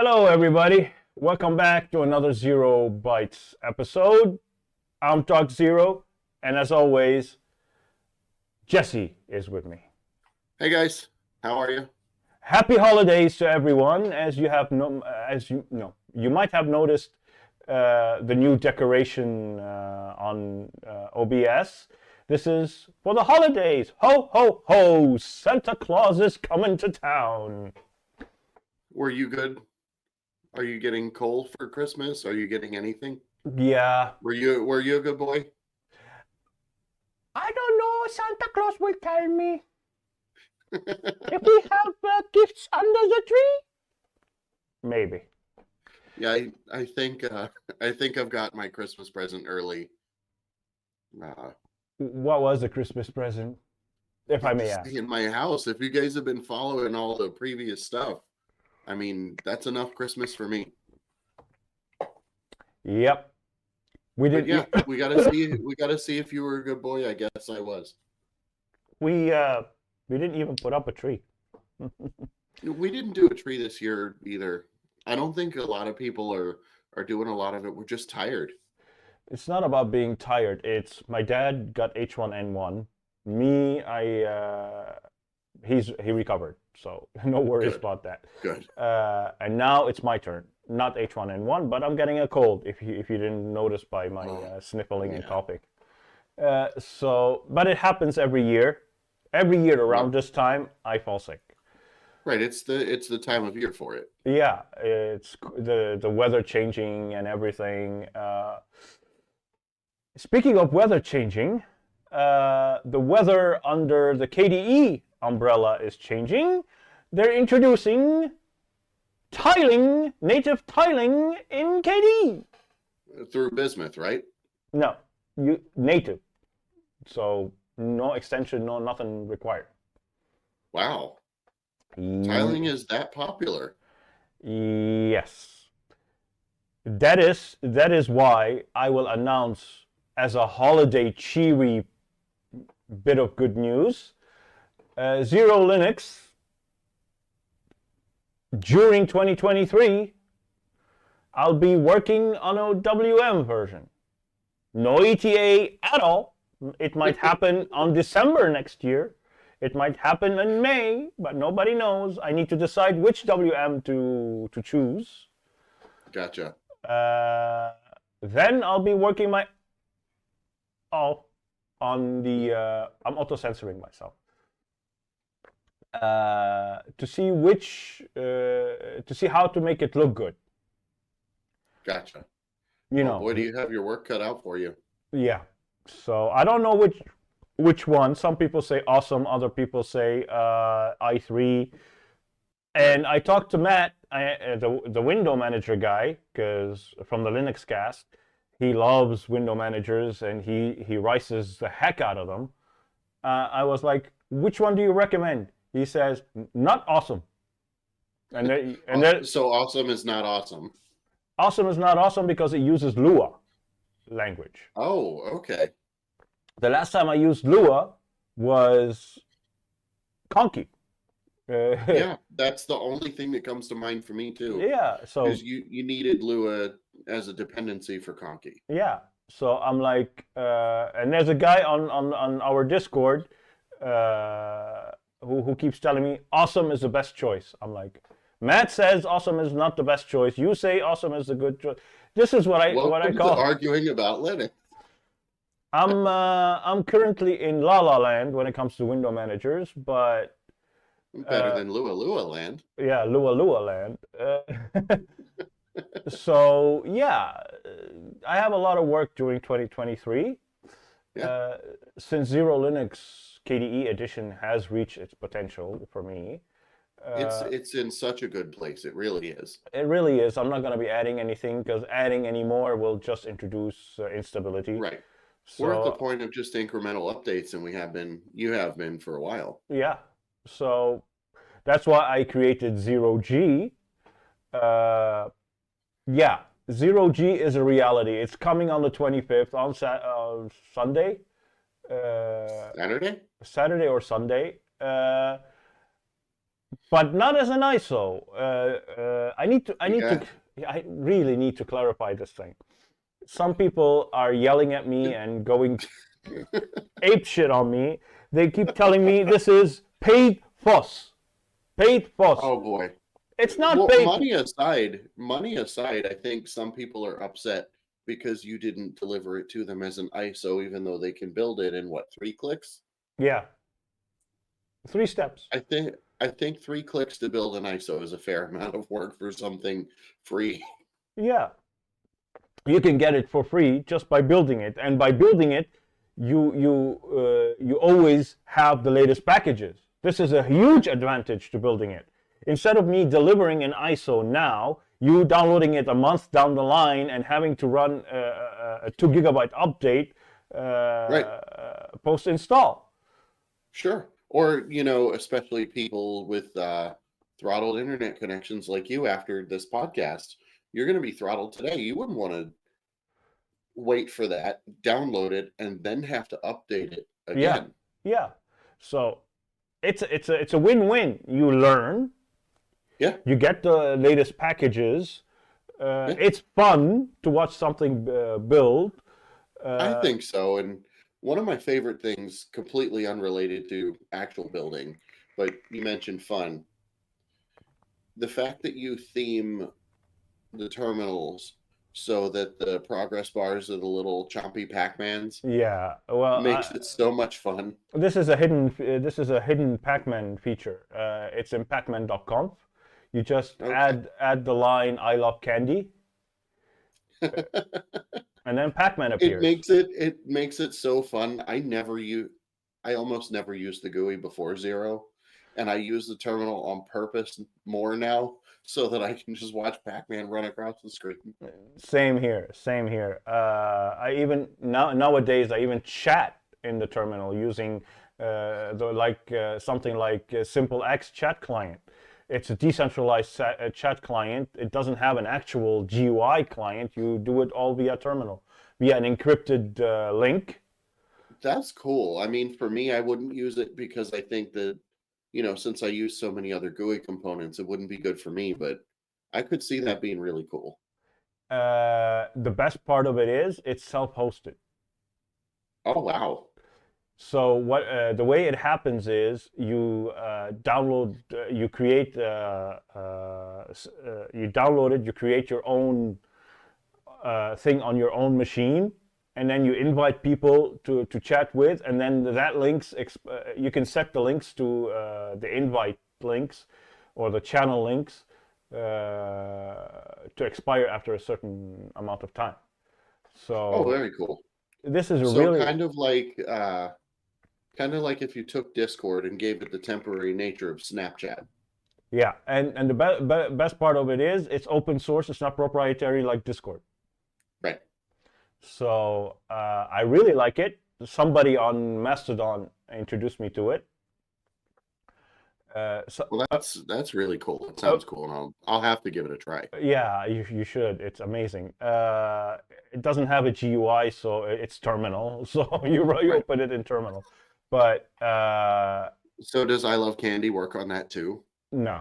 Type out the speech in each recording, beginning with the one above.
Hello, everybody. Welcome back to another Zero Bytes episode. I'm Doc Zero, and as always, Jesse is with me. Hey guys, how are you? Happy holidays to everyone. You might have noticed the new decoration on OBS. This is for the holidays. Ho ho ho! Santa Claus is coming to town. Were you good? Are you getting coal for Christmas? Are you getting anything? Yeah. Were you a good boy? I don't know. Santa Claus will tell me. If we have gifts under the tree? Maybe. Yeah, I think I've got my Christmas present early. What was the Christmas present, if I Get to may stay ask? in my house. If you guys have been following all the previous stuff, I mean, that's enough Christmas for me. Yep. We But did. yeah, we gotta see if you were a good boy. I guess I was. We didn't even put up a tree. We didn't do a tree this year either. I don't think a lot of people are doing a lot of it. We're just tired. It's not about being tired. It's my dad got H1N1. Me, he recovered, so no worries Good, about that. good. And now it's my turn. Not H1N1, but I'm getting a cold. If you didn't notice by my sniffling and Yeah. coughing. But it happens every year. Every year around Yep. this time, I fall sick. Right. It's the time of year for it. Yeah, it's the weather changing and everything. Speaking of weather changing, the weather under the KDE umbrella is changing. They're introducing tiling, native tiling in KDE. Through bismuth, right? No, native. So no extension, no nothing required. Wow. Tiling is that popular. Yes. That is why I will announce as a holiday cheery bit of good news. XeroLinux during 2023, I'll be working on a WM version. No ETA at all. It might happen on December next year. It might happen in May, but nobody knows. I need to decide which WM to choose. Gotcha. Then I'll be working on the. I'm auto censoring myself. To see how to make it look good. Gotcha. You Oh know. boy, do you have your work cut out for you. Yeah. So I don't know which one. Some people say awesome. Other people say i3. And I talked to Matt, the window manager guy, because from the Linux cast, he loves window managers and he rices the heck out of them. I was like, which one do you recommend? He says, not awesome. So awesome is not awesome. Awesome is not awesome because it uses Lua language. Oh, okay. The last time I used Lua was Conky. Yeah, that's the only thing that comes to mind for me too. Yeah, so Because you needed Lua as a dependency for Conky. yeah, so I'm like, and there's a guy on our Discord who keeps telling me awesome is the best choice. I'm like, Matt says awesome is not the best choice. You say awesome is the good choice. This is what I Welcome to call arguing about Linux. I'm currently in La La Land when it comes to window managers, but Better than Lua Land. yeah, Lua Land. So yeah, I have a lot of work during 2023. Yeah. Since XeroLinux KDE edition has reached its potential for me. It's in such a good place. It really is. It really is. I'm not going to be adding anything because adding any more will just introduce instability. Right. So, We're at the point of just incremental updates, and you have been for a while. Yeah. So that's why I created XeroG. Yeah, XeroG is a reality. It's coming on the 25th on Sunday. Saturday? Saturday or Sunday. but not as an ISO. Yeah. I really need to clarify this thing. Some people are yelling at me and going ape shit on me. They keep telling me this is paid FOSS. Paid FOSS. Oh boy. It's not Well, paid. money aside, I think some people are upset because you didn't deliver it to them as an ISO, even though they can build it in what, 3 clicks? Yeah, 3 steps. I think 3 clicks to build an ISO is a fair amount of work for something free. Yeah, you can get it for free just by building it, and by building it, you always have the latest packages. This is a huge advantage to building it. Instead of me delivering an ISO now, you downloading it a month down the line and having to run a 2 GB update Right. post install. Sure. Or, especially people with throttled internet connections like you after this podcast, you're going to be throttled today. You wouldn't want to wait for that, download it, and then have to update it Yeah, again. yeah. So it's a win-win. You learn, Yeah. you get the latest packages. Yeah. It's fun to watch something build. I think so. And one of my favorite things, completely unrelated to actual building, but you mentioned fun, the fact that you theme the terminals so that the progress bars are the little chompy Pac-Mans Yeah, well, makes it so much fun. this is a hidden Pac-Man feature. It's in pacman.conf. You just Okay. add the line "I love candy," and then Pac-Man It appears. makes it so fun. I almost never use the GUI before Zero, and I use the terminal on purpose more now so that I can just watch Pac-Man run across the screen. Same here. Same here. I even nowadays I even chat in the terminal using something like Simple X chat client. It's a decentralized chat client. It doesn't have an actual GUI client. You do it all via terminal, via an encrypted link. That's cool. I mean, for me, I wouldn't use it because I think that, since I use so many other GUI components, it wouldn't be good for me, but I could see that being really cool. The best part of it is it's self-hosted. Oh, wow. So what the way it happens is you download, you create, you download it, you create your own thing on your own machine, and then you invite people to chat with, and then that links, you can set the links to the invite links or the channel links to expire after a certain amount of time. Oh, So very cool. this is a So really kind of like if you took Discord and gave it the temporary nature of Snapchat. Yeah, and the best part of it is it's open source. It's not proprietary like Discord. Right. So I really like it. Somebody on Mastodon introduced me to it. Well, that's really cool. It sounds cool, and I'll have to give it a try. Yeah, you should. It's amazing. It doesn't have a GUI, so it's terminal. So you Right. open it in terminal. But So does I Love Candy work on that too? no,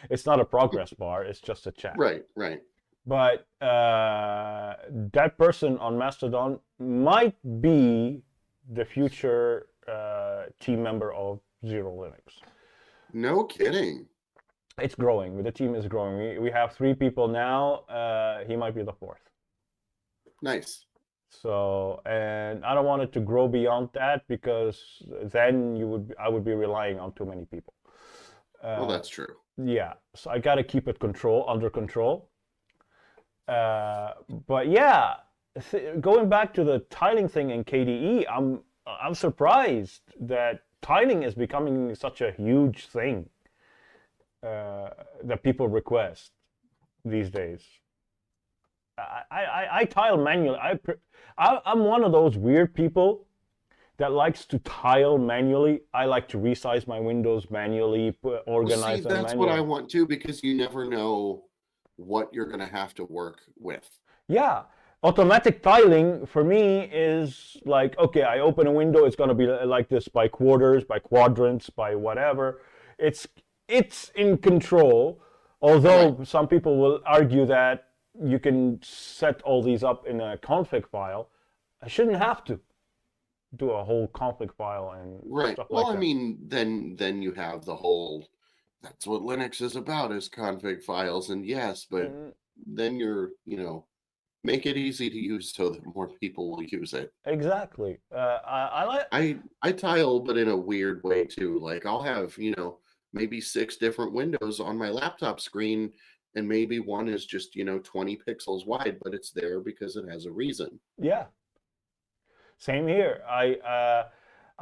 it's not a progress bar. It's just a chat. Right, right. But that person on Mastodon might be the future team member of XeroLinux. No kidding. It's growing. The team is growing. We have 3 people now. He might be the 4th. Nice. So, and I don't want it to grow beyond that because then I would be relying on too many people. Well, that's true. Yeah. So I got to keep it under control. But yeah, going back to the tiling thing in KDE, I'm surprised that tiling is becoming such a huge thing that people request these days. I tile manually. I'm one of those weird people that likes to tile manually. I like to resize my windows manually, organize them that's manually. what I want too, because you never know what you're going to have to work with. Yeah. Automatic tiling for me is like, okay, I open a window, it's going to be like this by quarters, by quadrants, by whatever. it's in control. Right. Although some people will argue that you can set all these up in a config file, I shouldn't have to do a whole config file and Right. stuff Well, like I that. mean, then you have the whole, that's what Linux is about, is config files. And yes, but Mm, then you're, make it easy to use so that more people will use it. exactly. I like. I tile, but in a weird way too. Like I'll have, maybe six different windows on my laptop screen, and maybe one is just, 20 pixels wide, but it's there because it has a reason. Yeah. Same here. I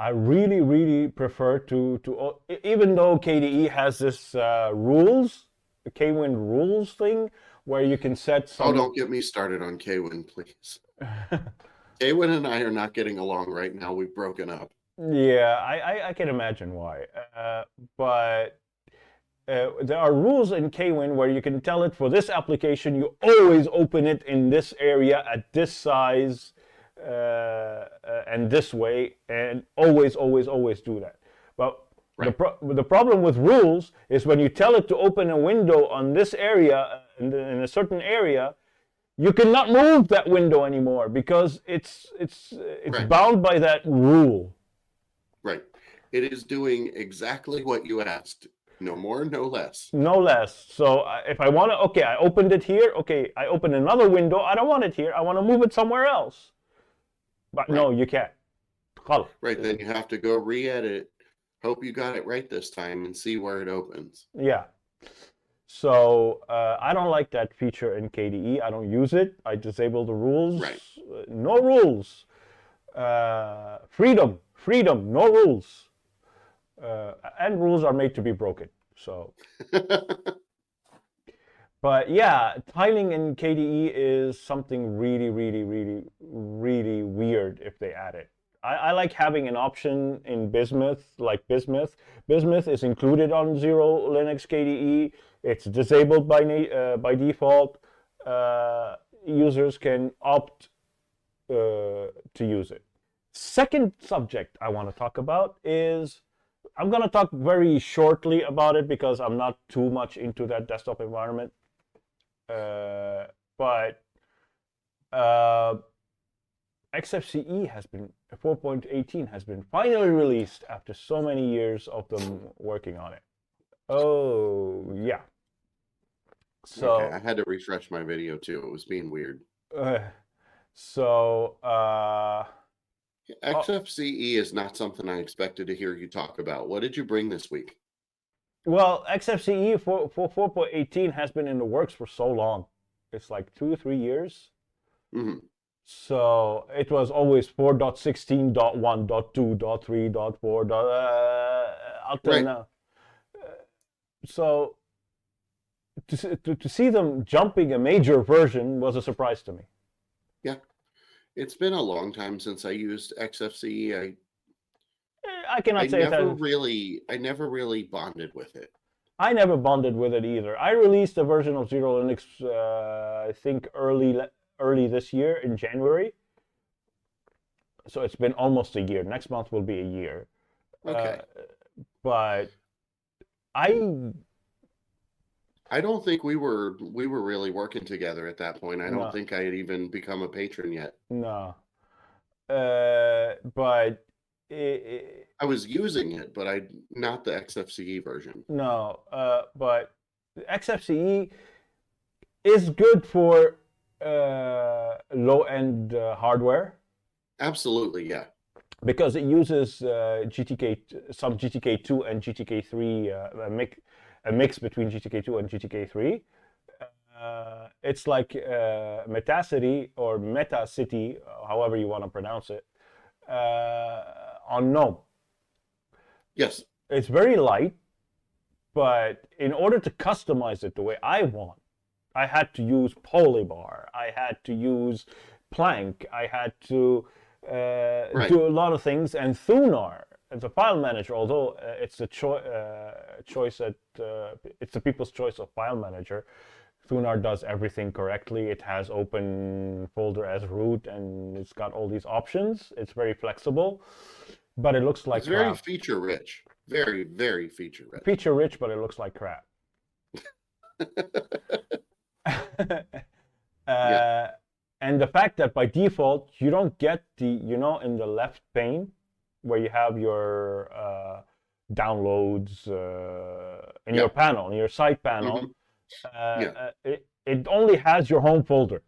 really really prefer to even though KDE has this rules, the KWin rules thing where you can set Oh, some. don't get me started on Kwin, please. Kwin and I are not getting along right now. We've broken up. Yeah, I can imagine why. But there are rules in KWin where you can tell it for this application, you always open it in this area at this size and this way, and always, always, always do that. But Right. the problem with rules is when you tell it to open a window on this area, in a certain area, you cannot move that window anymore because it's Right. bound by that rule. Right. It is doing exactly what you asked. No more, no less. No less. So if I want to, okay, I opened it here. Okay, I opened another window. I don't want it here. I want to move it somewhere else. But Right. no, you can't. غلط. Right. Then you have to go re-edit. Hope you got it right this time and see where it opens. Yeah. So I don't like that feature in KDE. I don't use it. I disable the rules. Right. No rules. Freedom. Freedom. No rules. And rules are made to be broken. So. But yeah, tiling in KDE is something really, really, really, really weird if they add it. I like having an option in Bismuth, like Bismuth. Bismuth is included on XeroLinux KDE. It's disabled by default. Users can opt to use it. Second subject I want to talk about is I'm going to talk very shortly about it because I'm not too much into that desktop environment. But XFCE has been 4.18 has been finally released after so many years of them working on it. Oh yeah. Okay, So I had to refresh my video too. It was being weird. uh, so XFCE is not something I expected to hear you talk about. What did you bring this week? well, XFCE for 4.18 has been in the works for so long. It's like 2 3 years. Hmm. So it was always 4.16.1.2.3.4 up till Right. now. So to see them jumping a major version was a surprise to me. Yeah. It's been a long time since I used XFCE. I cannot say it has. I never really bonded with it. I never bonded with it either. I released a version of XeroLinux, I think early this year in January. So it's been almost a year. Next month will be a year. Okay. But I I don't think we were really working together at that point. I don't no think I had even become a patron yet. no. But I was using it, but I not the XFCE version. no. But XFCE is good for low-end hardware Absolutely, yeah. because it uses some GTK2 and GTK3 a mix between GTK2 and GTK3. It's like Metacity or Metacity, however you want to pronounce it, on GNOME. Yes. It's very light, but in order to customize it the way I want, I had to use Polybar. I had to use Plank. I had to Right. do a lot of things. And Thunar, as a file manager, although it's a choice that it's the people's choice of file manager, Thunar does everything correctly. It has open folder as root, and it's got all these options. It's very flexible, but it looks like It's very crap. feature rich. Very, very feature rich. Feature rich, but it looks like crap. Yeah. uh, and the fact that by default you don't get the, in the left pane where you have your downloads in your Yeah. panel, in your side panel, Hmm. Yeah. it only has your home folder.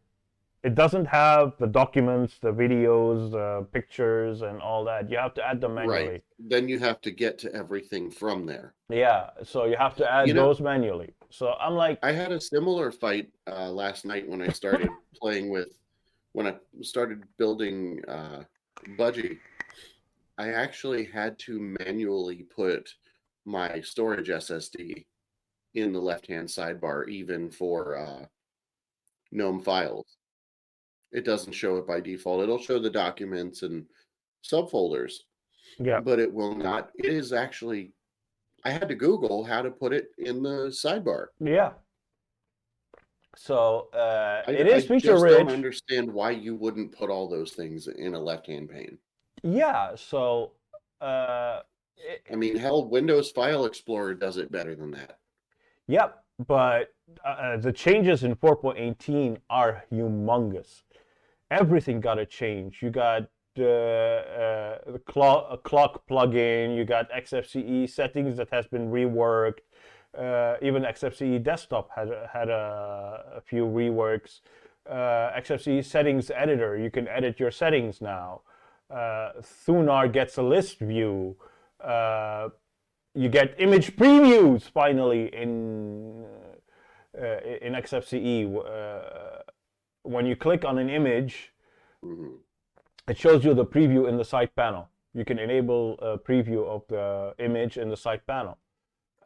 It doesn't have the documents, the videos, the pictures, and all that. You have to add them Right. manually. Then you have to get to everything from there. Yeah, so you have to add You know, those manually. So I'm like, I had a similar fight last night when I started playing with, when I started building Budgie. I actually had to manually put my storage SSD in the left-hand sidebar, even for GNOME files. It doesn't show it by default. It'll show the documents and subfolders, yeah, but it will not. It is actually, I had to Google how to put it in the sidebar. yeah. So it I is feature just don't rich. understand why you wouldn't put all those things in a left-hand pane. Yeah, so uh, I mean, hell, Windows File Explorer does it better than that. yep. But the changes in 4.18 are humongous. Everything got to change. You got the clock plugin. You got XFCE settings that has been reworked. Even XFCE desktop had a few reworks. XFCE settings editor. You can edit your settings now. Thunar gets a list view. You get image previews finally in XFCE. When you click on an image, Hmm. it shows you the preview in the side panel. You can enable a preview of the image in the side panel.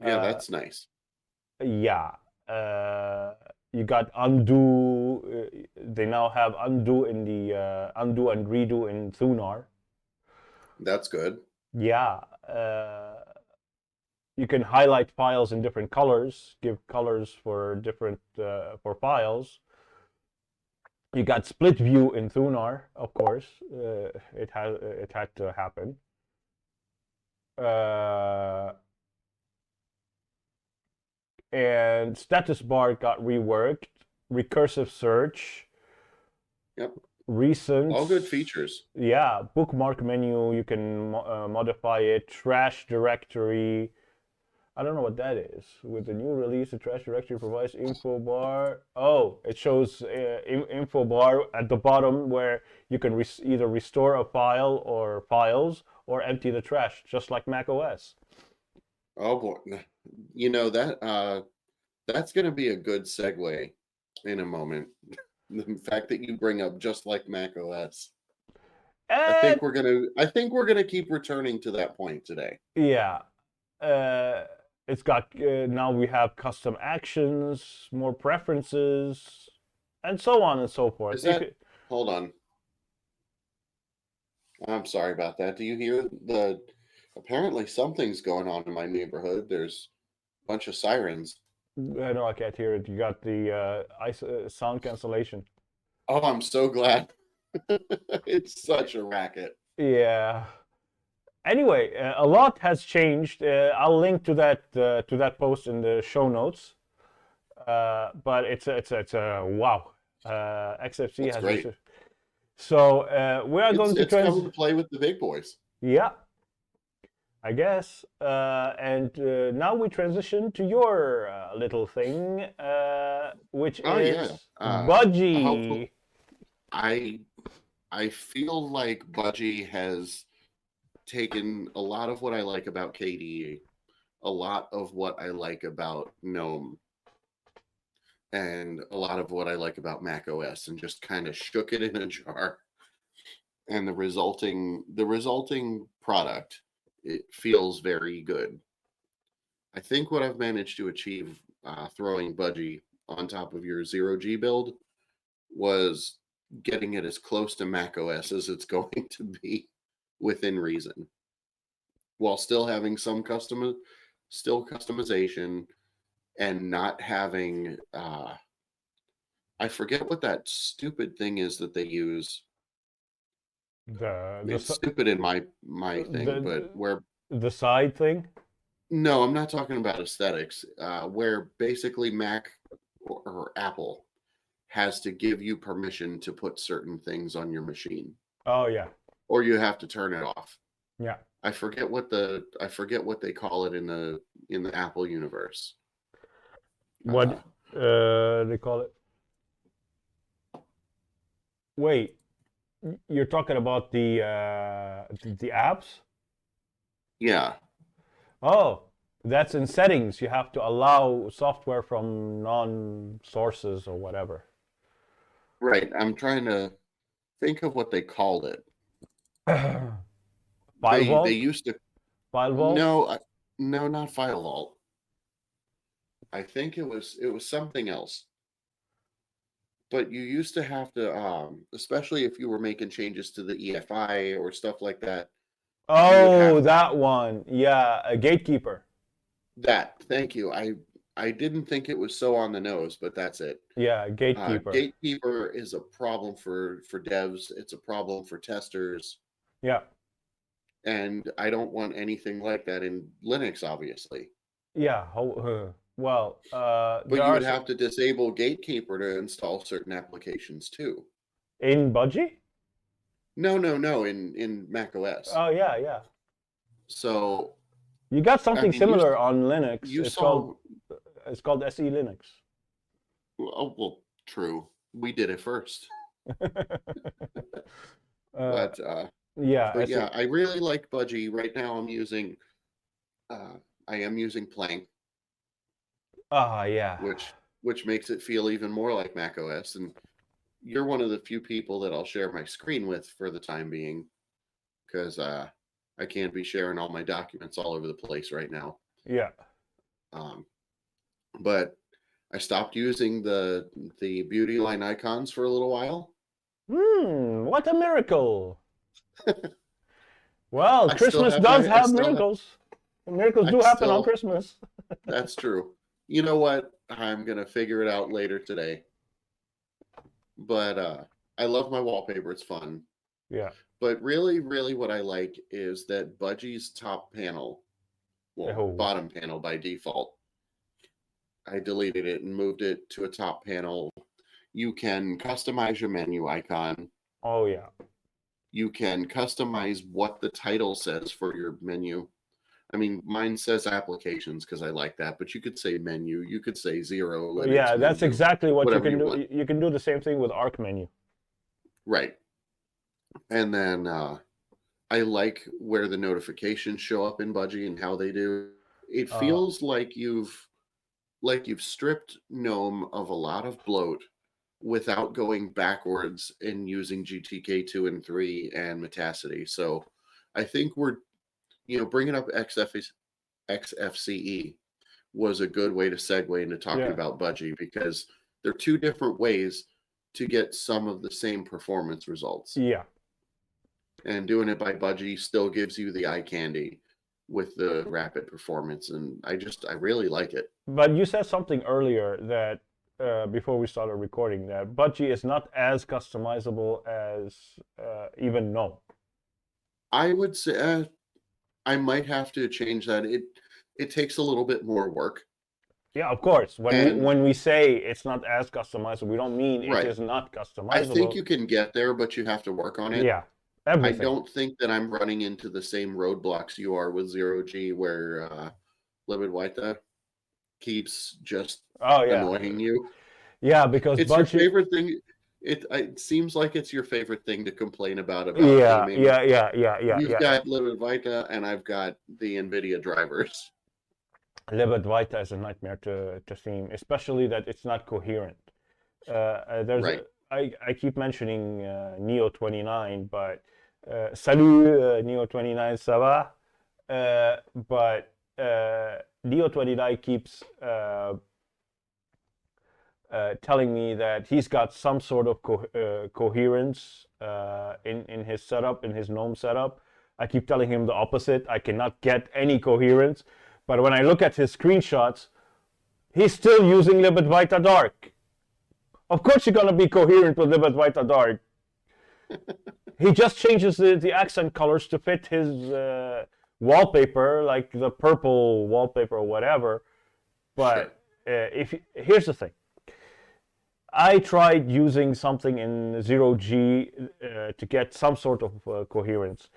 Yeah, Uh, that's nice. yeah. You got undo. They now have undo in the undo and redo in Thunar. That's good. Yeah. You can highlight files in different colors, give colors for different for files. You got split view in Thunar, of course. It had to happen. Uh, and status bar got reworked. Recursive search, Yep. recent. All good features. Yeah, bookmark menu. You can modify it. Trash directory. I don't know what that is. With the new release, the trash directory provides info bar. Oh, it shows info bar at the bottom where you can either restore a file or files or empty the trash, just like Mac OS. Oh boy. You know that's going to be a good segue in a moment. The fact that you bring up just like Mac OS. And I think we're going to keep returning to that point today. yeah, uh, it's got now we have custom actions, more preferences, and so on and so forth. Is that Hold on. I'm sorry about that. Do you hear the apparently something's going on in my neighborhood. There's a bunch of sirens. I know I can't hear it. You got the sound cancellation. Oh, I'm so glad. It's such a racket. Yeah. Anyway, a lot has changed. I'll link to that post in the show notes. But it's a wow. XFC That's has great. so we are going to It's coming to play with the big boys. yeah, I guess. And now we transition to your little thing, which Oh yeah. is Hopefully, Budgie. I I feel like Budgie has taken a lot of what I like about KDE, a lot of what I like about GNOME, and a lot of what I like about Mac OS, and just kind of shook it in a jar. And the resulting product, it feels very good. I think what I've managed to achieve throwing Budgie on top of your XeroG build was getting it as close to Mac OS as it's going to be within reason, while still having still customization, and not having I forget what that stupid thing is that they use. The It's stupid in my thing, but the where the side thing. No, I'm not talking about aesthetics. Where basically Mac or Apple has to give you permission to put certain things on your machine, Oh yeah, or you have to turn it off. yeah. I forget what they call it in the Apple universe. What Uh, they call it? Wait, you're talking about the apps? yeah, Oh, that's in settings. You have to allow software from non-sources or whatever. right. I'm trying to think of what they called it. File They vault? used to File vault? no, no, not File Vault. I think it was something else. But you used to have to, especially if you were making changes to the EFI or stuff like that, you would Oh, have that one. Yeah, a gatekeeper. that. Thank you. I didn't think it was so on the nose, but that's it. Yeah, gatekeeper. Gatekeeper is a problem for devs. It's a problem for testers, Yeah, and I don't want anything like that in Linux, obviously. yeah. Well, But there you are would have to disable Gatekeeper to install certain applications too. in Budgie. No, no, no, in Mac OS. Oh yeah, yeah. So You got I something mean, you similar on Linux. you saw. It's called SE Linux. Oh well, true. We did it first, uh, but yeah, but SE. yeah, I really like Budgie. Right now, uh, I am using Plank, Ah, yeah. which makes it feel even more like Mac OS. And you're one of the few people that I'll share my screen with for the time being, because I can't be sharing all my documents all over the place right now. Yeah. Um, but I stopped using the beauty line icons for a little while. What a miracle! Well, Christmas does I have still have miracles. Miracles I do happen on still Christmas. that's true. You know what? I'm gonna figure it out later today. But I love my wallpaper, it's fun. Yeah. But really, really what I like is that Budgie's top panel, well, Oh. bottom panel by default. I deleted it and moved it to a top panel. You can customize your menu icon. Oh yeah. You can customize what the title says for your menu. I mean, mine says applications because I like that, but you could say menu, you could say XeroLinux Yeah, that's menu, exactly what you whatever can you do. want. You can do the same thing with Arc menu. Right. And then I like where the notifications show up in Budgie and how they do. It Uh, feels like you've stripped GNOME of a lot of bloat without going backwards and using GTK2 and 3 and Metacity. So I think we're bringing up XFCE was a good way to segue into talking yeah. about Budgie, because they're two different ways to get some of the same performance results. Yeah. And doing it by Budgie still gives you the eye candy with the rapid performance, and I really like it. But you said something earlier that before we started recording that Budgie is not as customizable as even GNOME. I would say I might have to change that. It takes a little bit more work. Yeah, of course. And When we say it's not as customizable, we don't mean it right. is not I think customizable. you can get there, but you have to work on it. Yeah, I everything. don't think that I'm running into the same roadblocks you are with XeroG, where LibidWhite keeps just Oh yeah, annoying you. yeah. Because It's your Budgie. favorite thing. It seems like it's your favorite thing to complain about Yeah, gaming. yeah, yeah, yeah, yeah, You've yeah. got LibidWhite and I've got the NVIDIA drivers. LibidWhite is a nightmare to theme, especially that it's not coherent. There's Right. I keep mentioning Neo 29, but salut Neo 29, ça va? But Neo 29 keeps telling me that he's got some sort of coherence in his setup, in his GNOME setup. I keep telling him the opposite. I cannot get any coherence. But when I look at his screenshots, he's still using libidVita Dark. Of course you're going to be coherent with libidVita Dark. He just changes the accent colors to fit his wallpaper, like the purple wallpaper or whatever. Sure. But here's the thing, I tried using something in XeroG to get some sort of coherence.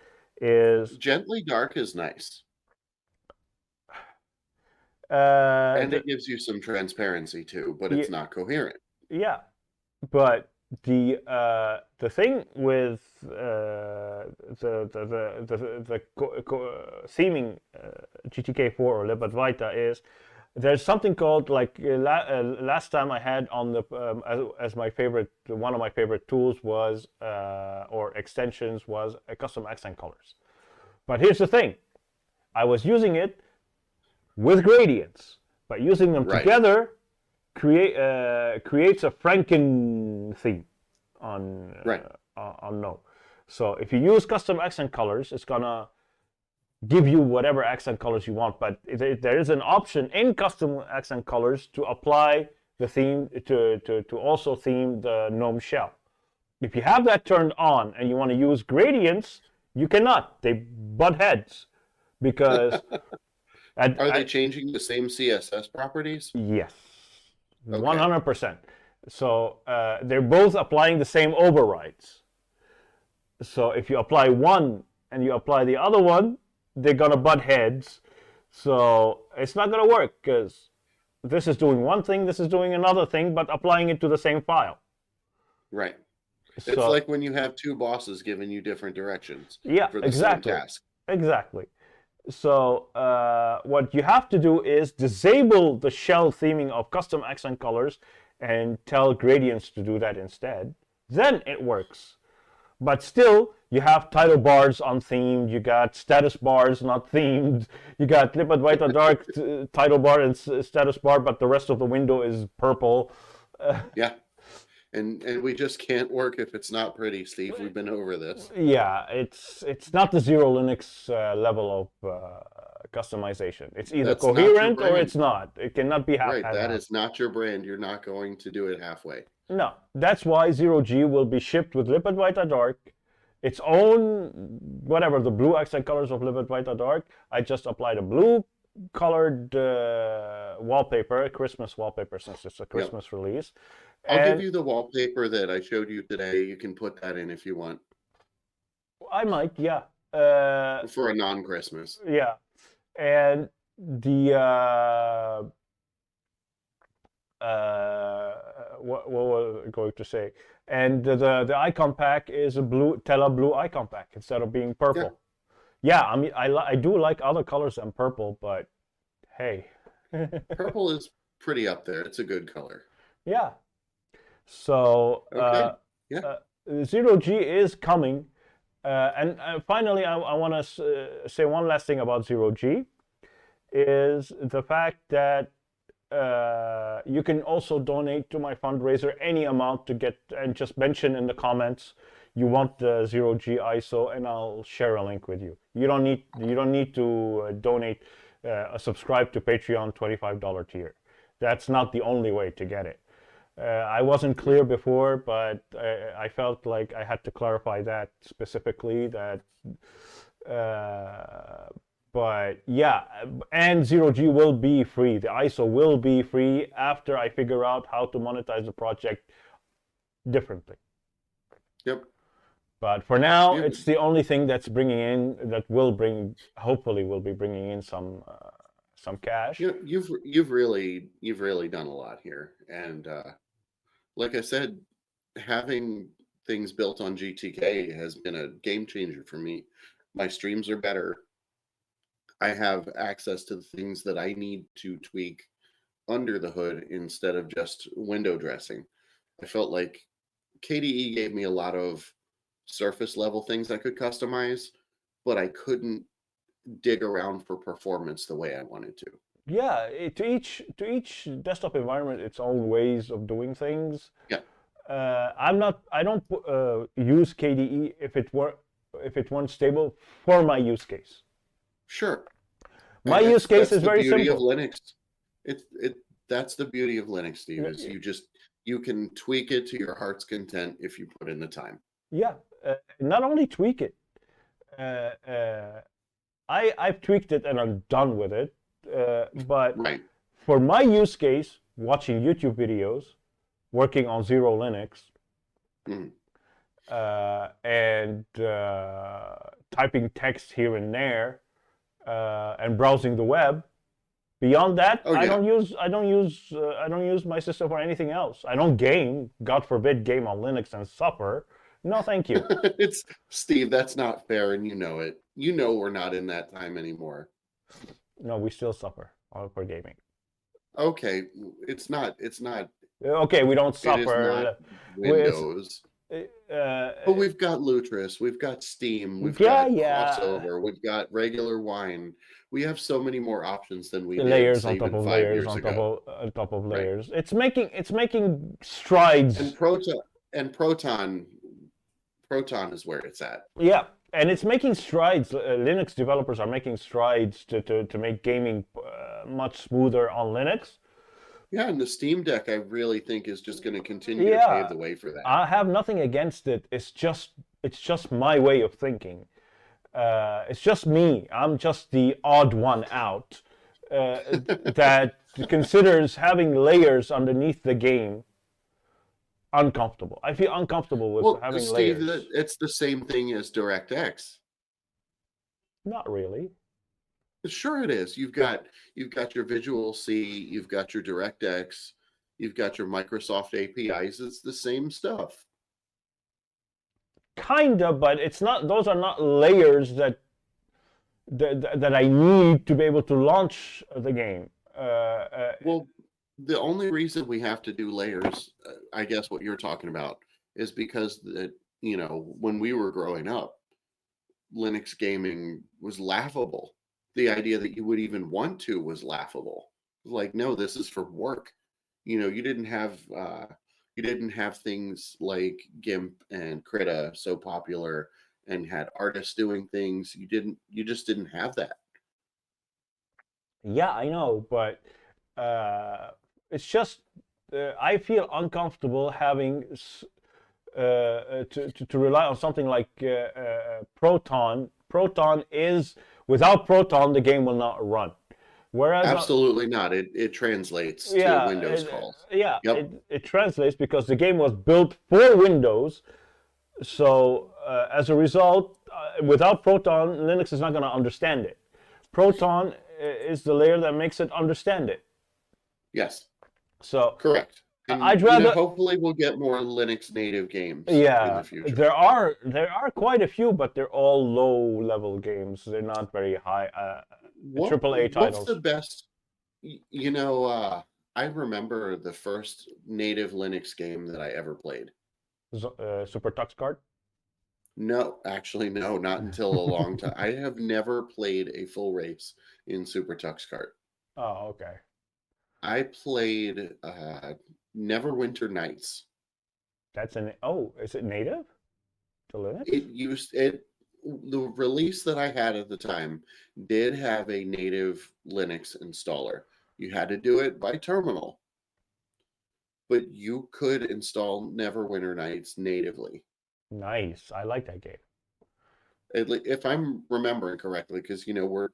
Is Gently dark is nice. And the, it gives you some transparency too, but yeah, it's not coherent. yeah, but the thing with theming GTK4 or libadwaita is there's something called like last time I had on the as my favorite, one of my favorite tools was or extensions was a custom accent colors. But here's the thing, I was using it with gradients, but using them Right. together creates a Franken theme on Right. on Gnome. So if you use custom accent colors, it's gonna give you whatever accent colors you want. But there is an option in custom accent colors to apply the theme to also theme the Gnome shell. If you have that turned on and you want to use gradients, you cannot. They butt heads because Are they changing the same CSS properties? yes, Okay. 100%. So they're both applying the same overrides. So if you apply one and you apply the other one, they're gonna butt heads. So it's not gonna work because this is doing one thing, this is doing another thing, but applying it to the same file. Right. It's So like when you have two bosses giving you different directions yeah, for the same exactly, task. exactly. So what you have to do is disable the shell theming of custom accent colors and tell gradients to do that instead. Then it works. But still, you have title bars unthemed, you got status bars not themed, you got Lippert Weiter Dark title bar and status bar, but the rest of the window is purple. Yeah. And we just can't work if it's not pretty, Steve. We've been over this. Yeah, it's not the XeroLinux level of customization. It's either That's not your coherent or brand. it's not. It cannot be Right. half. That is not your brand. You're not going to do it halfway. No, that's why XeroG will be shipped with Lippert Weiter Dark, its own whatever the blue accent colors of Lippert Weiter Dark. I just applied a blue colored wallpaper, Christmas wallpaper, since it's a Yep. Christmas release. I'll give And you the wallpaper that I showed you today. You can put that in if you want I might, yeah, for a non-Christmas. yeah, and the what was I going to say? And the icon pack is a blue Tela blue icon pack instead of being purple. Yeah, I mean I do like other colors than purple, but hey, Purple is pretty up there. It's a good color. yeah. So Okay. Yeah. XeroG is coming, and finally I want to say one last thing about XeroG is the fact that you can also donate to my fundraiser any amount to get, and just mention in the comments you want the XeroG ISO, and I'll share a link with you. You don't need to donate subscribe to Patreon $25 tier. That's not the only way to get it. I wasn't clear before, but I felt like I had to clarify that specifically. That but yeah, and XeroG will be free. The ISO will be free after I figure out how to monetize the project differently. Yep. But for now, You, it's the only thing that's bringing in, that will bring, hopefully, will be bringing in some cash. you've really done a lot here, and like I said, having things built on GTK has been a game changer for me. My streams are better. I have access to the things that I need to tweak under the hood instead of just window dressing. I felt like KDE gave me a lot of surface level things I could customize, but I couldn't dig around for performance the way I wanted to. Yeah, to each desktop environment, its own ways of doing things. Yeah, I don't use KDE if it weren't stable for my use case. sure. My And use case that's is the very beauty of simple. Linux. It that's the beauty of Linux, Steve, is Yeah, you can tweak it to your heart's content if you put in the time. yeah. Not only tweak it. Uh, uh, I've tweaked it and I'm done with it. But Right. for my use case, watching YouTube videos, working on XeroLinux, Mm. and typing text here and there, and browsing the web. Beyond that, Oh yeah. I don't use my system for anything else. I don't game. God forbid, game on Linux and suffer. No, thank you. It's Steve, that's not fair, and you know it. You know we're not in that time anymore. No, we still suffer for gaming. Okay, it's not. Okay, we don't It is not suffer. It's Windows. uh, But we've got Lutris, we've got Steam, we've yeah, got yeah. Crossover, we've got regular wine. We have so many more options than we did, Layers say, on top even of 5 layers years on top ago. of Right. layers. It's making strides. And Proton is where it's at. Yeah, and it's making strides. Linux developers are making strides to make gaming much smoother on Linux. Yeah, and the Steam Deck I really think is just going to continue to pave Yeah, the way for that. I have nothing against it. It's just my way of thinking. It's just me. I'm just the odd one out that considers having layers underneath the game uncomfortable. I feel uncomfortable with Well, having Steve, layers. it's the same thing as DirectX. Not really. Sure, it is. You've got your Visual C, you've got your DirectX, you've got your Microsoft APIs. It's the same stuff. Kinda, but it's not. Those are not layers that I need to be able to launch the game. Well, the only reason we have to do layers, I guess what you're talking about, is because when we were growing up, Linux gaming was laughable. The idea that you would even want to was laughable. Like, no, this is for work. You didn't have things like GIMP and Krita so popular and had artists doing things. You just didn't have that. Yeah, I know, but it's just I feel uncomfortable having to rely on something like Proton. Proton is without Proton the game will not run. Whereas Absolutely not. It translates to yeah, Windows calls. yeah, Yep. it translates because the game was built for Windows. So as a result, without Proton, Linux is not going to understand it. Proton is the layer that makes it understand it. Yes. So Correct. And I'd rather. hopefully we'll get more Linux native games in the Yeah, future. there are quite a few, but they're all low level games. They're not very high AAA What's titles. the best? I remember the first native Linux game that I ever played. Super Tux Card. No, actually, no, not until a long time. I have never played a full race in Super Tux Kart. Oh, okay. I played Neverwinter Nights. Is it native to Linux? The release that I had at the time did have a native Linux installer. You had to do it by terminal, but you could install Neverwinter Nights natively. Nice. I like that game. If I'm remembering correctly, because we're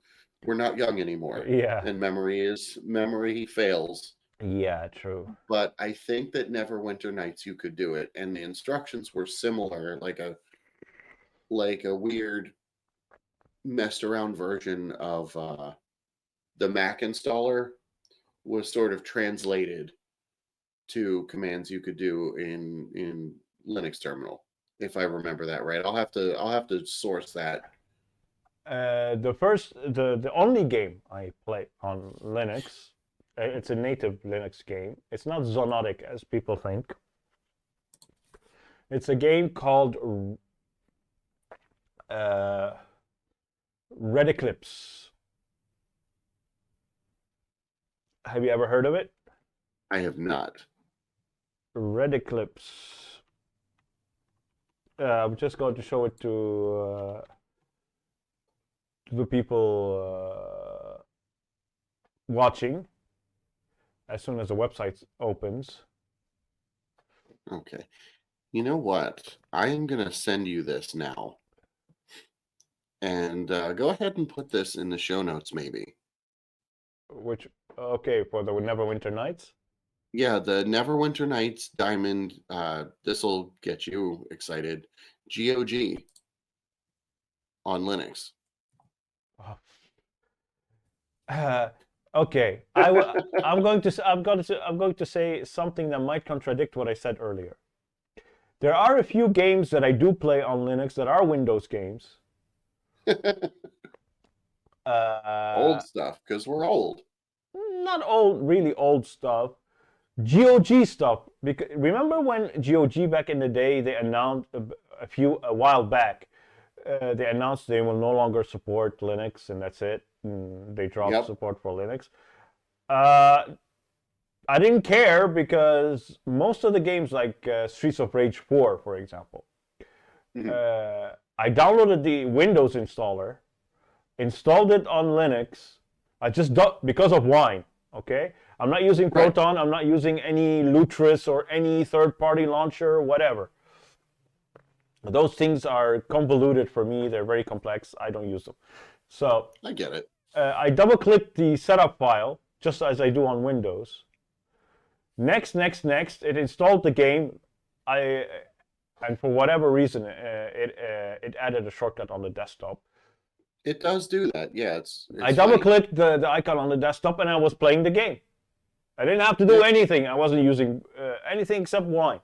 not young anymore, Yeah. and memory fails. Yeah, true. But I think that Neverwinter Nights you could do it, and the instructions were similar, like a weird messed around version of the Mac installer was sort of translated to commands you could do in Linux terminal, if I remember that right. I'll have to source that. The only game I play on Linux, it's a native Linux game. It's not zoonotic as people think. It's a game called Red Eclipse. Have you ever heard of it? I have not. Red Eclipse. I'm just going to show it to the people watching as soon as the website opens. Okay. You know what? I am going to send you this now. And go ahead and put this in the show notes, maybe. Which, okay, for the Neverwinter Nights? Yeah, the Neverwinter Nights Diamond. This will get you excited. GOG on Linux. Okay, I'm going to say something that might contradict what I said earlier. There are a few games that I do play on Linux that are Windows games. Old stuff, because we're old. Not old, really old stuff. GOG stuff. Because remember when GOG back in the day they announced a while back, they announced they will no longer support Linux and that's it. They dropped Yep. support for Linux. Uh, I didn't care because most of the games, like Streets of Rage 4, for example, Mhm. I downloaded the Windows installer, installed it on Linux. I just because of Wine. Okay, I'm not using Right. Proton. I'm not using any Lutris or any third-party launcher, whatever. Those things are convoluted for me. They're very complex. I don't use them. So I get it. I double-click the setup file just as I do on Windows. Next. It installed the game. I and for whatever reason, it added a shortcut on the desktop. It does do that. Yeah, I it's double funny. clicked the icon on the desktop and I was playing the game. I didn't have to do Yeah. anything. I wasn't using anything except Wine.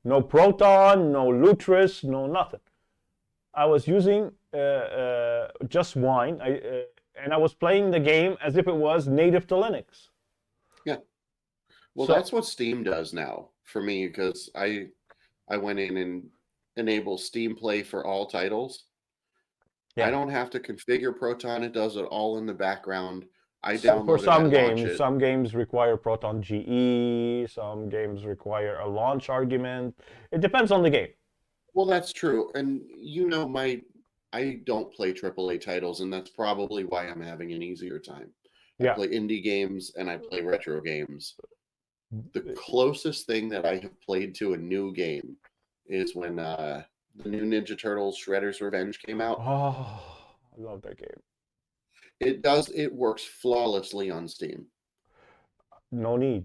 No Proton, no Lutris, no nothing. I was using just Wine, and I was playing the game as if it was native to Linux. Yeah. Well, So that's what Steam does now for me, because I went in and enable Steam Play for all titles. I yeah, don't have to configure Proton. It does it all in the background. I for download it, I launch it. some games require Proton GE, some games require a launch argument. It depends on the game. Well, that's true. And I don't play AAA titles, and that's probably why I'm having an easier time. I Yeah. play indie games and I play retro games. The closest thing that I have played to a new game is when the new Ninja Turtles Shredder's Revenge came out. Oh, I love that game. It works flawlessly on Steam. No need.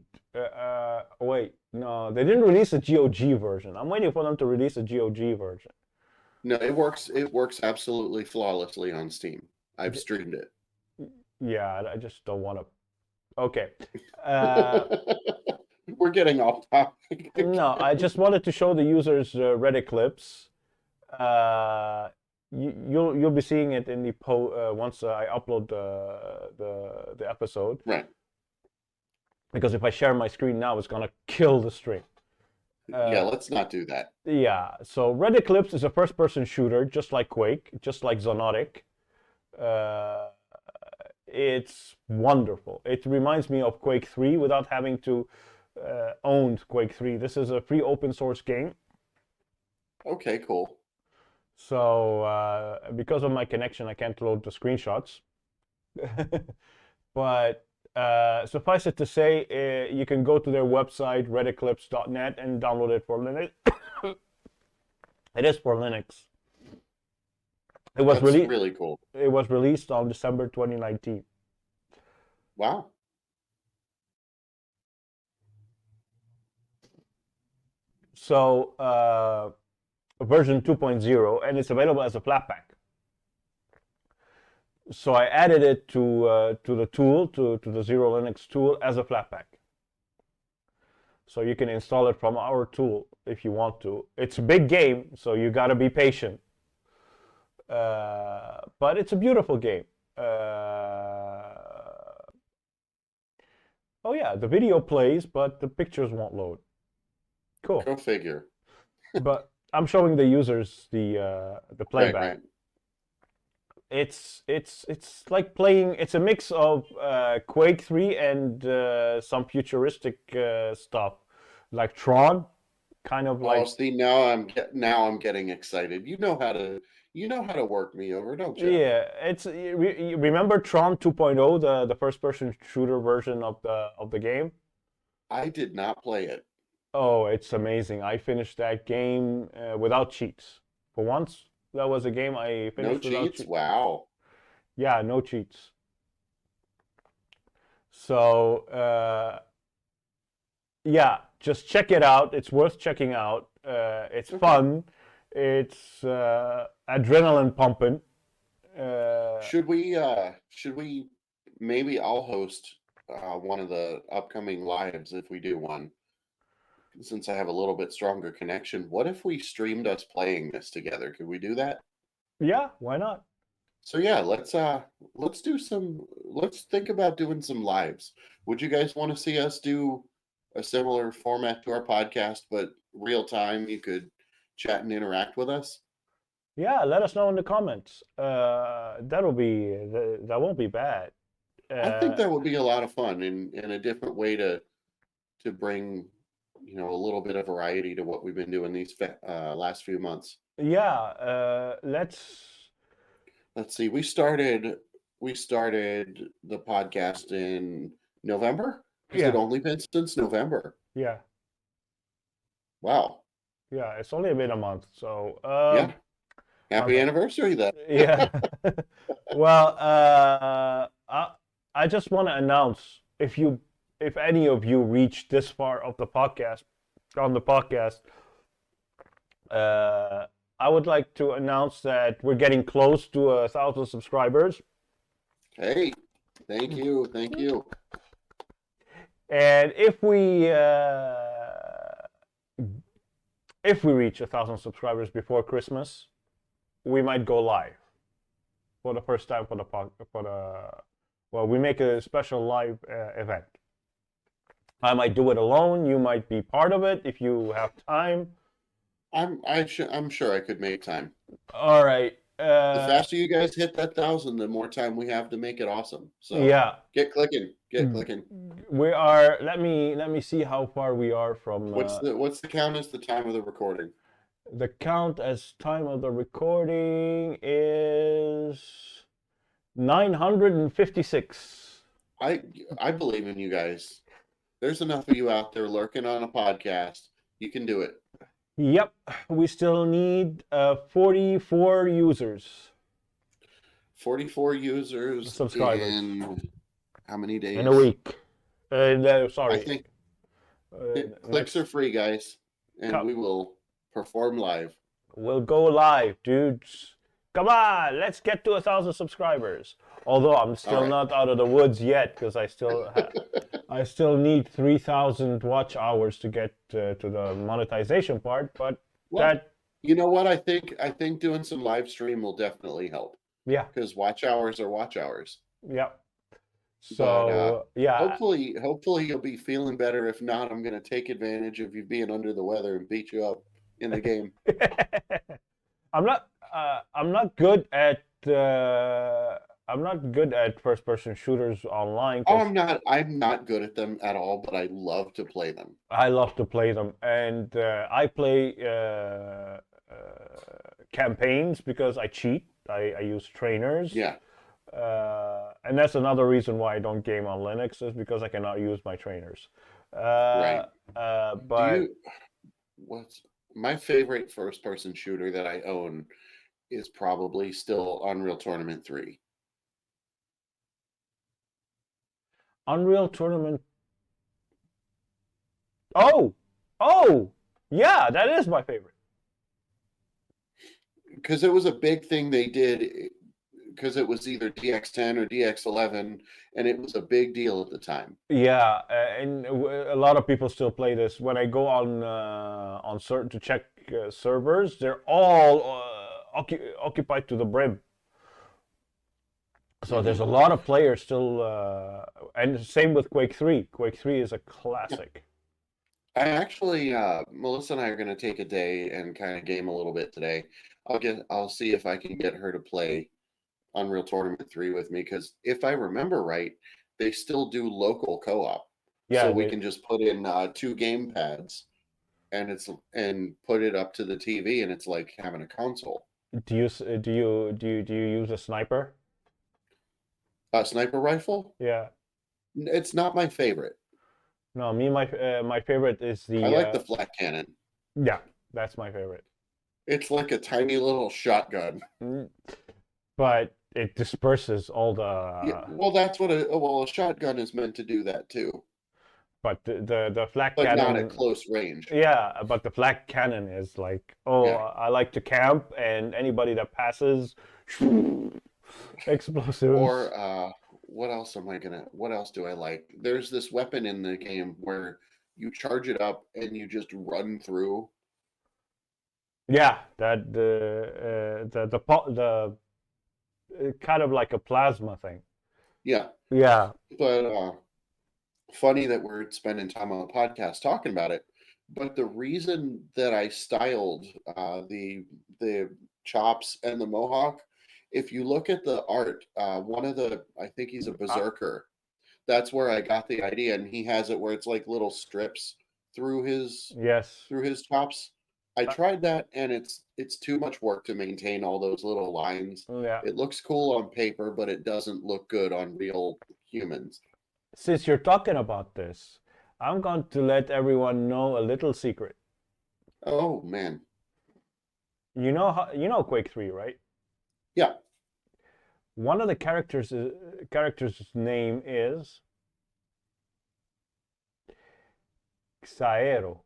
Wait, no, they didn't release a GOG version. I'm waiting for them to release a GOG version. No, it works absolutely flawlessly on Steam. I've streamed it. Yeah, I just don't want to. Okay. Uh, We're getting off topic. no, I just wanted to show the users Red Eclipse. You'll be seeing it in the once I upload the episode. Right. Because if I share my screen now, it's gonna kill the stream. Yeah, let's not do that. Yeah, so Red Eclipse is a first-person shooter, just like Quake, just like Zonotic. Uh, it's wonderful. It reminds me of Quake 3 without having to own Quake 3. This is a free open source game. Okay, cool. So because of my connection, I can't load the screenshots. But suffice it to say, you can go to their website, redeclipse.net, and download it for Linux. It is for Linux. That's really cool. It was released on December 2019. Wow. So version 2.0, and it's available as a Flatpak. So I added it to the tool, to the XeroLinux tool as a Flatpak. So you can install it from our tool if you want to. It's a big game, so you got to be patient. But it's a beautiful game. Oh yeah, the video plays, but the pictures won't load. Cool. Go figure. But I'm showing the users the playback. Right. It's like playing. It's a mix of Quake 3 and some futuristic stuff, like Tron, kind of like. Oh, see, now I'm getting excited. You know how to work me over, don't you? Yeah, you remember Tron 2.0, the first-person shooter version of the game. I did not play it. Oh, it's amazing! I finished that game without cheats for once. That was a game I No finished without cheats? Wow. Yeah, no cheats. So yeah, just check it out. It's worth checking out. It's Okay. fun. It's adrenaline pumping. Should we maybe I'll host one of the upcoming lives if we do one, since I have a little bit stronger connection. What if we streamed us playing this together? Could we do that? Yeah, why not? So yeah, let's think about doing some lives. Would you guys want to see us do a similar format to our podcast, but real time you could chat and interact with us? Yeah, let us know in the comments. That won't be bad. I think Uh, that would be a lot of fun and a different way to bring, a little bit of variety to what we've been doing these last few months. yeah, Let's see. We started the podcast in November. Has it yeah, only been since November? yeah, Wow. yeah. It's only been a month, so Yeah. my Happy bad. anniversary then. Yeah. Well, I just want to announce if any of you reach this far of the podcast on the podcast, uh, I would like to announce that we're getting close to 1,000 subscribers, Hey, thank you. Thank you. and if we reach 1,000 subscribers before Christmas, we might go live for the first time for the well, we make a special live event. I might do it alone. You might be part of it if you have time. I'm sure I could make time. All right. The faster you guys hit that 1,000, the more time we have to make it awesome. So Yeah, get clicking. Get clicking. we are. Let me see how far we are from What's the count as the time of the recording? the count. As time of the recording is 956. I believe in you guys. There's enough of you out there lurking on a podcast. You can do it. Yep, we still need 44 users, 44 users subscribers in how many days? in a week. No, I sorry. think clicks Next, are free, guys, and we will perform live. we'll go live, dudes. Come on, let's get to 1,000 subscribers. Although I'm All still right. not out of the woods yet, because I still need 3,000 watch hours to get to the monetization part. But Well, that, you know what? I think doing some live stream will definitely help yeah, because watch hours are watch hours. yeah. But So yeah, hopefully you'll be feeling better. If not, I'm going to take advantage of you being under the weather and beat you up in the game. I'm not. I'm not good at. I'm not good at first-person shooters online Oh, because I'm not good at them at all, but I love to play them. I love to play them, and I play campaigns because I cheat. I use trainers, Yeah, and that's another reason why I don't game on Linux is because I cannot use my trainers. right. Do But you what's my favorite first person shooter that I own is probably still Unreal Tournament 3. Unreal Tournament. Oh, oh, yeah, that is my favorite. Because it was a big thing they did because it was either DX10 or DX11 and it was a big deal at the time. Yeah, and a lot of people still play this. When I go on certain to check servers, they're all occupied to the brim. So there's Mhm. a lot of players still, and same with Quake 3. Quake 3 is a Yeah. classic. I actually Melissa and I are going to take a day and kind of game a little bit today. I'll see if I can get her to play Unreal Tournament 3 with me because if I remember right, they still do local co-op. So Yeah, we can just put in two game pads and put it up to the TV and it's like having a console. do you use a sniper? A sniper rifle? Yeah. It's not my favorite. No, my favorite is I the like the flat cannon. yeah, that's my favorite. It's like a tiny little shotgun. Mm, but it disperses all Yeah, the. well, that's what a shotgun is meant to do that too, But the flak but not at cannon. close range. Yeah, but the flak cannon is like, oh, Yeah. I like to camp, and anybody that passes, explosives. Or what else am I gonna? What else do I like? There's this weapon in the game where you charge it up and you just run through. Yeah, that the kind of like a plasma thing. Yeah, Yeah, but funny that we're spending time on the podcast talking about it. But the reason that I styled the chops and the mohawk, if you look at the art, one of the I think he's a uh, berserker. That's where I got the idea, and he has it where it's like little strips through his yes, through his chops. I uh, tried that, and it's too much work to maintain all those little lines. yeah. It looks cool on paper, but it doesn't look good on real humans. Since you're talking about this, I'm going to let everyone know a little secret. Oh man, You know Quake 3, right? yeah. One of the characters' name is Xaero.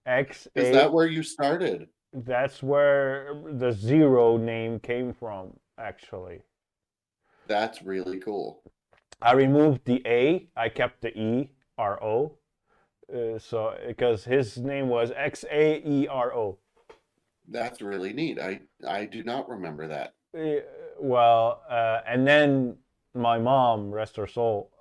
X Is A. that where you started? That's where the zero name came from, actually. That's really cool. I removed the A, I kept the ERO. So because his name was XaERO. That's really neat. I do not remember that. Uh, well, and then my mom, rest her soul,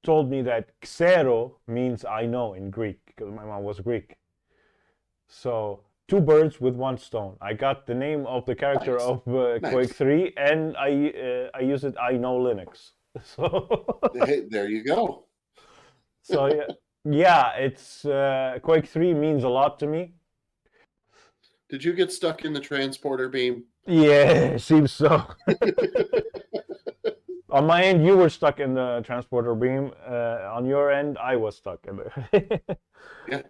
told me that Xero means I know in Greek because my mom was Greek. So two birds with one stone. I got the name of the character Nice, of Quake nice. 3, and I use it. I know Linux. So Hey, there you go. so yeah, yeah. It's Quake 3 means a lot to me. Did you get stuck in the transporter beam? Yeah, seems so. On my end, you were stuck in the transporter beam. On your end, I was stuck in there. Yeah,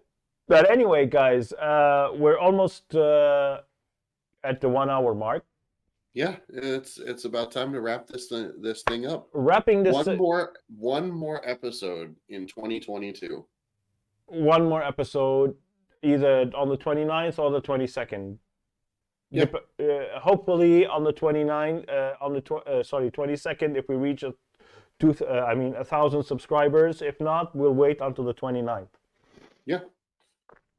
But anyway, guys, we're almost at the 1 hour mark. yeah. It's about time to wrap this thing up. Wrapping this, One more episode in 2022. one more episode, either on the 29th or the 22nd. Yeah, Hopefully on the 29th, on the 22nd, if we reach I mean 1,000 subscribers. If not, we'll wait until the 29th. yeah.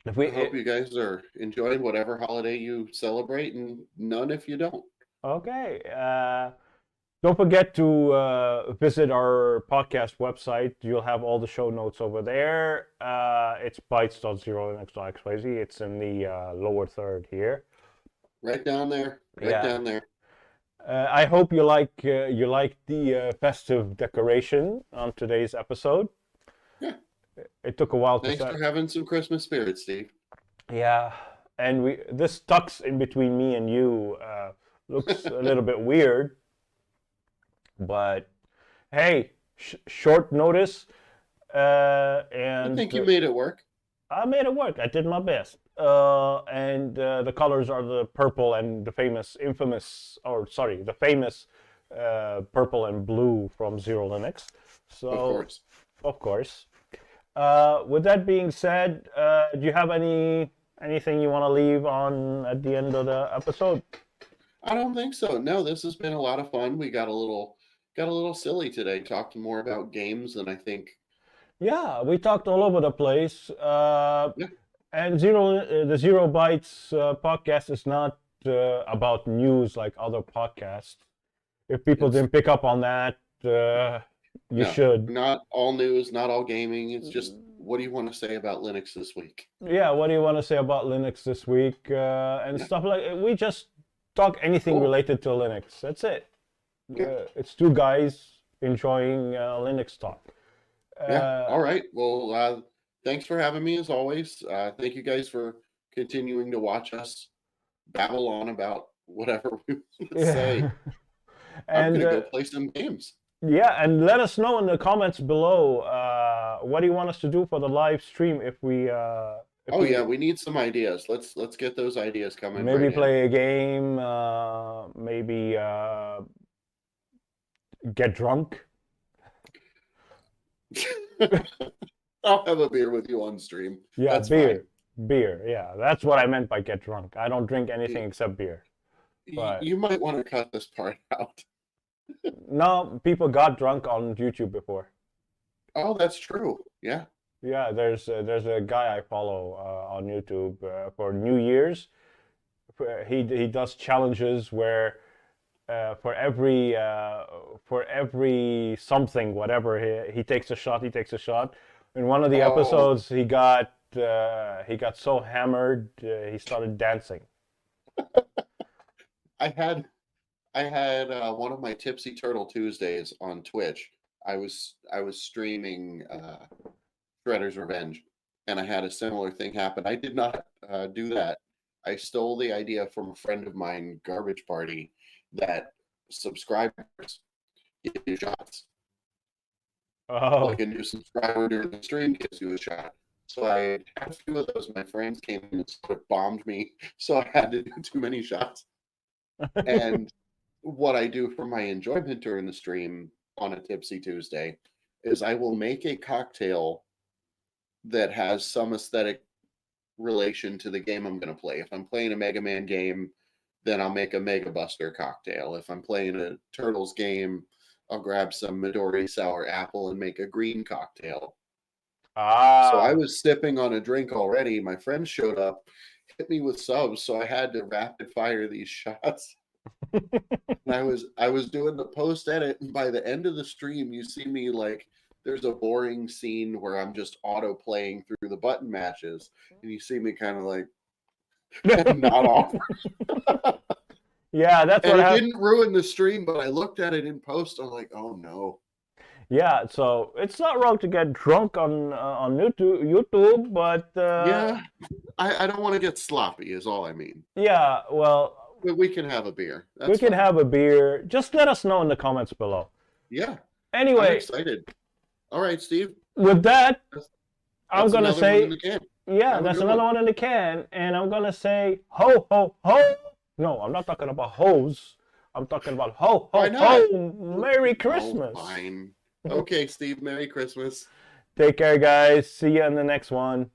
If I we hope you guys are enjoying whatever holiday you celebrate, and none if you don't. Okay. Don't forget to visit our podcast website. You'll have all the show notes over there. It's bytes.zerolinux.xyz. It's in the lower third here. Right down there, right Yeah. down there. I hope you like the festive decoration on today's episode. Yeah. It took a while to Thanks set. for having some Christmas spirit, Steve. Yeah, and this tucks in between me and you looks a little bit weird, but hey, short notice, I and think you made it work. I made it work. I did my best. And the colors are the purple and the famous purple and blue from XeroLinux. Of So, course. of course. With that being said, do you have anything you want to leave on at the end of the episode? I don't think so. No, this has been a lot of fun. We got a little silly today, talking more about games than I think. Yeah, we talked all over the place. Yeah, And the Zero Bytes podcast is not about news like other podcasts. If people it's didn't pick up on that, you no, should. not all news, not all gaming. It's just what do you want to say about Linux this week? Yeah, what do you want to say about Linux this week and Yeah, stuff like? We just talk anything cool. related to Linux. That's it. Yeah, It's two guys enjoying Linux talk. yeah. Uh, All right. Well, thanks for having me as always. Thank you guys for continuing to watch us babble on about whatever we want to say. yeah. I'm And gonna go play some games. yeah, and let us know in the comments below what do you want us to do for the live stream if we Oh yeah, we need some ideas. Let's get those ideas coming maybe right play a game, maybe get drunk? in. I'll have a beer with you on stream. Yeah, That's fine. beer. Yeah, that's what I meant by get drunk. I don't drink anything except beer. But You might want to cut this part out. no, people got drunk on YouTube before. Oh, that's true. Yeah. Yeah, there's a guy I follow on YouTube for New Year's. He does challenges where for every something whatever he takes a shot. He takes a shot. In one of the Oh, episodes, he got so hammered he started dancing. I had one of my Tipsy Turtle Tuesdays on Twitch. I was streaming Shredder's Revenge, and I had a similar thing happen. I did not do that. I stole the idea from a friend of mine, Garbage Party, that subscribers give you shots. Oh, Like a new subscriber during the stream gives you a shot. So I had a few of those. My friends came in and sort of bombed me, so I had to do too many shots. And what I do for my enjoyment during the stream on a Tipsy Tuesday is I will make a cocktail that has some aesthetic relation to the game I'm going to play. If I'm playing a Mega Man game, then I'll make a Mega Buster cocktail. If I'm playing a Turtles game, I'll grab some Midori sour apple and make a green cocktail. So I was sipping on a drink already. My friend showed up, hit me with subs, so I had to rapid fire these shots. And I was doing the post edit, and by the end of the stream, you see me like there's a boring scene where I'm just auto playing through the button matches, and you see me kind of like not off. Yeah, that's And what it happened. didn't ruin the stream, but I looked at it in post. I'm like, oh no. Yeah, so it's not wrong to get drunk on YouTube, but Yeah, I don't want to get sloppy, is all I mean. yeah, well, But we can have a beer. we That's can fine. have a beer. Just let us know in the comments below. Yeah, I'm Anyway, excited. All right, Steve. with that, That's, I'm that's gonna another one in say, the can. yeah, Have a that's good another one. one in the can, and I'm gonna say ho ho ho. No, I'm not talking about hoes. I'm talking about ho Why ho not? ho. Merry Oh, Christmas. fine. Okay, Steve. Merry Christmas. Take care, guys. See you in the next one.